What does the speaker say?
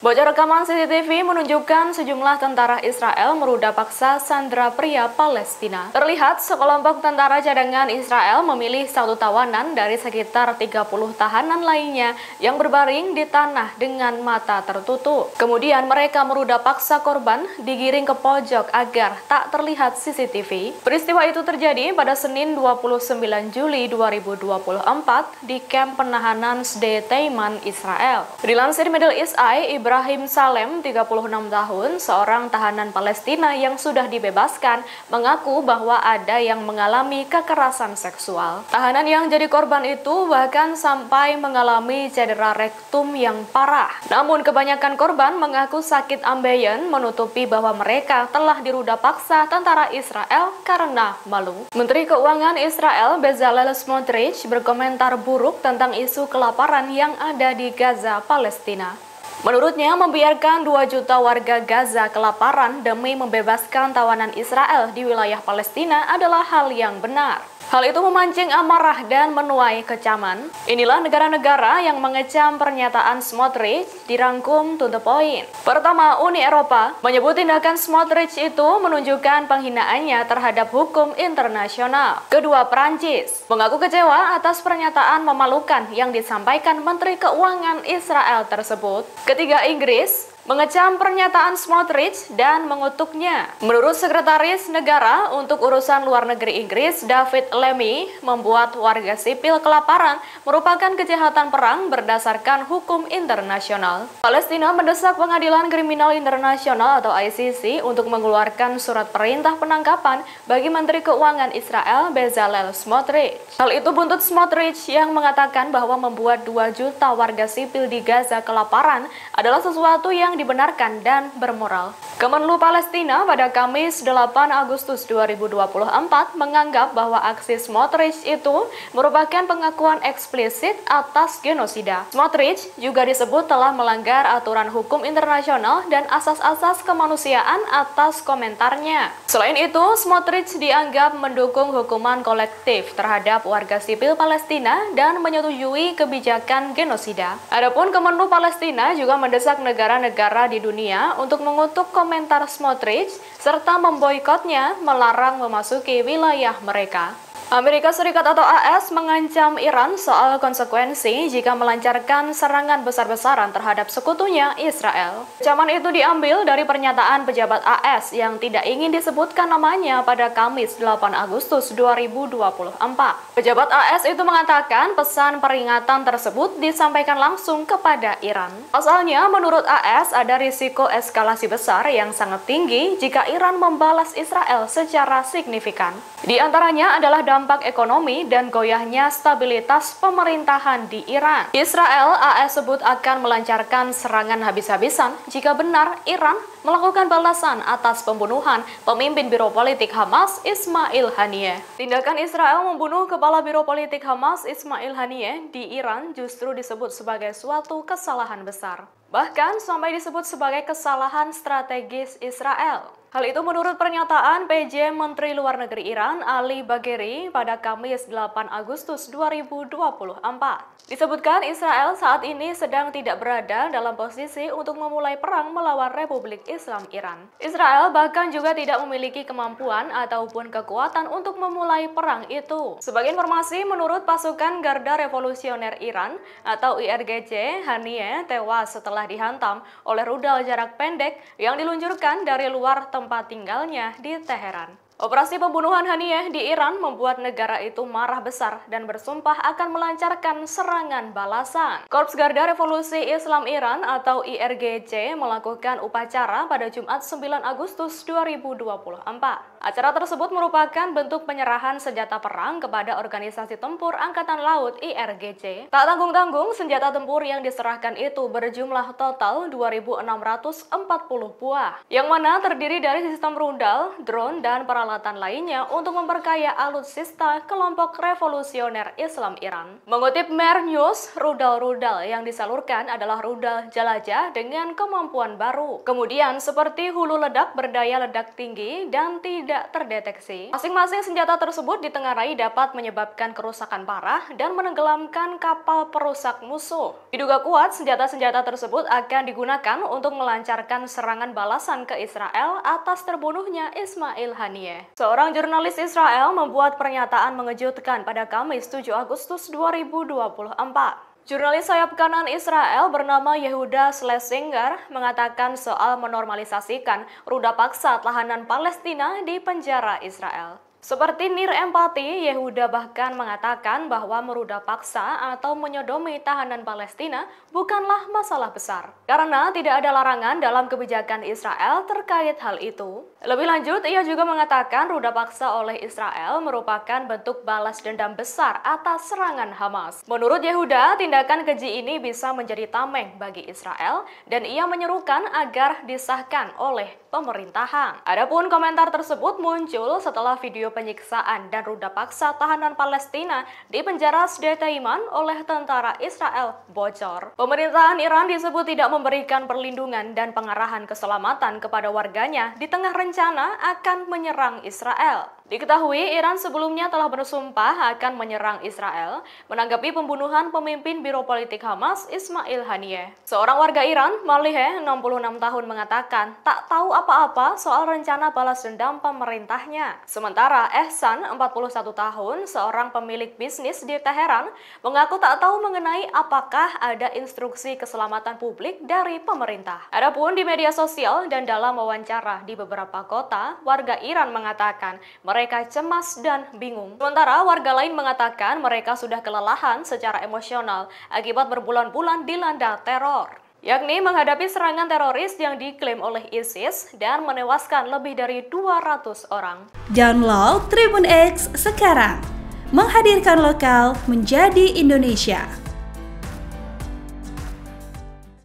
Bocor rekaman CCTV menunjukkan sejumlah tentara Israel meruda paksa sandera pria Palestina. Terlihat sekelompok tentara cadangan Israel memilih satu tawanan dari sekitar 30 tahanan lainnya yang berbaring di tanah dengan mata tertutup. Kemudian mereka meruda paksa korban digiring ke pojok agar tak terlihat CCTV. Peristiwa itu terjadi pada Senin 29 Juli 2024 di kamp penahanan Sde Teiman, Israel. Dilansir Middle East Eye, Ibrahim Salem, 36 tahun, seorang tahanan Palestina yang sudah dibebaskan, mengaku bahwa ada yang mengalami kekerasan seksual. Tahanan yang jadi korban itu bahkan sampai mengalami cedera rektum yang parah. Namun kebanyakan korban mengaku sakit ambeien menutupi bahwa mereka telah diruda paksa tentara Israel karena malu. Menteri Keuangan Israel Bezalel Smotrich berkomentar buruk tentang isu kelaparan yang ada di Gaza, Palestina. Menurutnya, membiarkan 2 juta warga Gaza kelaparan demi membebaskan tawanan Israel di wilayah Palestina adalah hal yang benar. Hal itu memancing amarah dan menuai kecaman. Inilah negara-negara yang mengecam pernyataan Smotrich dirangkum to the point. Pertama, Uni Eropa menyebut tindakan Smotrich itu menunjukkan penghinaannya terhadap hukum internasional. Kedua, Prancis mengaku kecewa atas pernyataan memalukan yang disampaikan Menteri Keuangan Israel tersebut. Ketiga, Inggris mengecam pernyataan Smotrich dan mengutuknya. Menurut Sekretaris Negara untuk Urusan Luar Negeri Inggris, David Lammy, membuat warga sipil kelaparan merupakan kejahatan perang berdasarkan hukum internasional. Palestina mendesak Pengadilan Kriminal Internasional atau ICC untuk mengeluarkan surat perintah penangkapan bagi Menteri Keuangan Israel Bezalel Smotrich. Hal itu buntut Smotrich yang mengatakan bahwa membuat 2 juta warga sipil di Gaza kelaparan adalah sesuatu yang dibenarkan dan bermoral. Kemenlu Palestina pada Kamis 8 Agustus 2024 menganggap bahwa aksi Smotrich itu merupakan pengakuan eksplisit atas genosida. Smotrich juga disebut telah melanggar aturan hukum internasional dan asas-asas kemanusiaan atas komentarnya. Selain itu, Smotrich dianggap mendukung hukuman kolektif terhadap warga sipil Palestina dan menyetujui kebijakan genosida. Adapun Kemenlu Palestina juga mendesak negara-negara di dunia untuk mengutuk komentar Smotrich serta memboikotnya, melarang memasuki wilayah mereka. Amerika Serikat atau AS mengancam Iran soal konsekuensi jika melancarkan serangan besar-besaran terhadap sekutunya Israel. Ancaman itu diambil dari pernyataan pejabat AS yang tidak ingin disebutkan namanya pada Kamis 8 Agustus 2024. Pejabat AS itu mengatakan pesan peringatan tersebut disampaikan langsung kepada Iran. Pasalnya, menurut AS ada risiko eskalasi besar yang sangat tinggi jika Iran membalas Israel secara signifikan. Di antaranya adalah dampak ekonomi dan goyahnya stabilitas pemerintahan di Iran. Israel, AS sebut akan melancarkan serangan habis-habisan jika benar Iran melakukan balasan atas pembunuhan pemimpin Biro Politik Hamas Ismail Haniyeh. Tindakan Israel membunuh kepala Biro Politik Hamas Ismail Haniyeh di Iran justru disebut sebagai suatu kesalahan besar. Bahkan sampai disebut sebagai kesalahan strategis Israel. Hal itu menurut pernyataan PJ Menteri Luar Negeri Iran Ali Bagheri pada Kamis 8 Agustus 2024. Disebutkan Israel saat ini sedang tidak berada dalam posisi untuk memulai perang melawan Republik Islam Iran. Israel bahkan juga tidak memiliki kemampuan ataupun kekuatan untuk memulai perang itu. Sebagai informasi, menurut pasukan Garda Revolusioner Iran atau IRGC, Haniyeh tewas setelah dihantam oleh rudal jarak pendek yang diluncurkan dari luar tempat tinggalnya di Teheran. Operasi pembunuhan Haniyeh di Iran membuat negara itu marah besar dan bersumpah akan melancarkan serangan balasan. Korps Garda Revolusi Islam Iran atau IRGC melakukan upacara pada Jumat 9 Agustus 2024. Acara tersebut merupakan bentuk penyerahan senjata perang kepada organisasi tempur Angkatan Laut IRGC. Tak tanggung-tanggung, senjata tempur yang diserahkan itu berjumlah total 2.640 buah, yang mana terdiri dari sistem rudal, drone, dan peralatan lainnya untuk memperkaya alutsista kelompok revolusioner Islam Iran. Mengutip Mer News, rudal-rudal yang disalurkan adalah rudal jelajah dengan kemampuan baru. Kemudian seperti hulu ledak berdaya ledak tinggi dan tidak tidak terdeteksi. Masing-masing senjata tersebut ditengarai dapat menyebabkan kerusakan parah dan menenggelamkan kapal perusak musuh. Diduga kuat, senjata-senjata tersebut akan digunakan untuk melancarkan serangan balasan ke Israel atas terbunuhnya Ismail Haniyeh. Seorang jurnalis Israel membuat pernyataan mengejutkan pada Kamis 7 Agustus 2024. Jurnalis sayap kanan Israel bernama Yehuda Schlesinger mengatakan soal menormalisasikan ruda paksa tahanan Palestina di penjara Israel. Seperti nir empati, Yehuda bahkan mengatakan bahwa meruda paksa atau menyodomi tahanan Palestina bukanlah masalah besar, karena tidak ada larangan dalam kebijakan Israel terkait hal itu. Lebih lanjut, ia juga mengatakan ruda paksa oleh Israel merupakan bentuk balas dendam besar atas serangan Hamas. Menurut Yehuda, tindakan keji ini bisa menjadi tameng bagi Israel dan ia menyerukan agar disahkan oleh pemerintahan. Adapun komentar tersebut muncul setelah video penyiksaan dan ruda paksa tahanan Palestina di penjara Sde Taiman oleh tentara Israel bocor. Pemerintahan Iran disebut tidak memberikan perlindungan dan pengarahan keselamatan kepada warganya di tengah rencana akan menyerang Israel. Diketahui Iran sebelumnya telah bersumpah akan menyerang Israel menanggapi pembunuhan pemimpin Biro Politik Hamas Ismail Haniyeh. Seorang warga Iran, Maliheh, 66 tahun mengatakan tak tahu apa-apa soal rencana balas dendam pemerintahnya. Sementara Ehsan, 41 tahun, seorang pemilik bisnis di Teheran, mengaku tak tahu mengenai apakah ada instruksi keselamatan publik dari pemerintah. Adapun di media sosial dan dalam wawancara di beberapa kota, warga Iran mengatakan mereka cemas dan bingung. Sementara warga lain mengatakan mereka sudah kelelahan secara emosional akibat berbulan-bulan dilanda teror, yakni menghadapi serangan teroris yang diklaim oleh ISIS dan menewaskan lebih dari 200 orang. Download Tribun X sekarang, menghadirkan lokal menjadi Indonesia.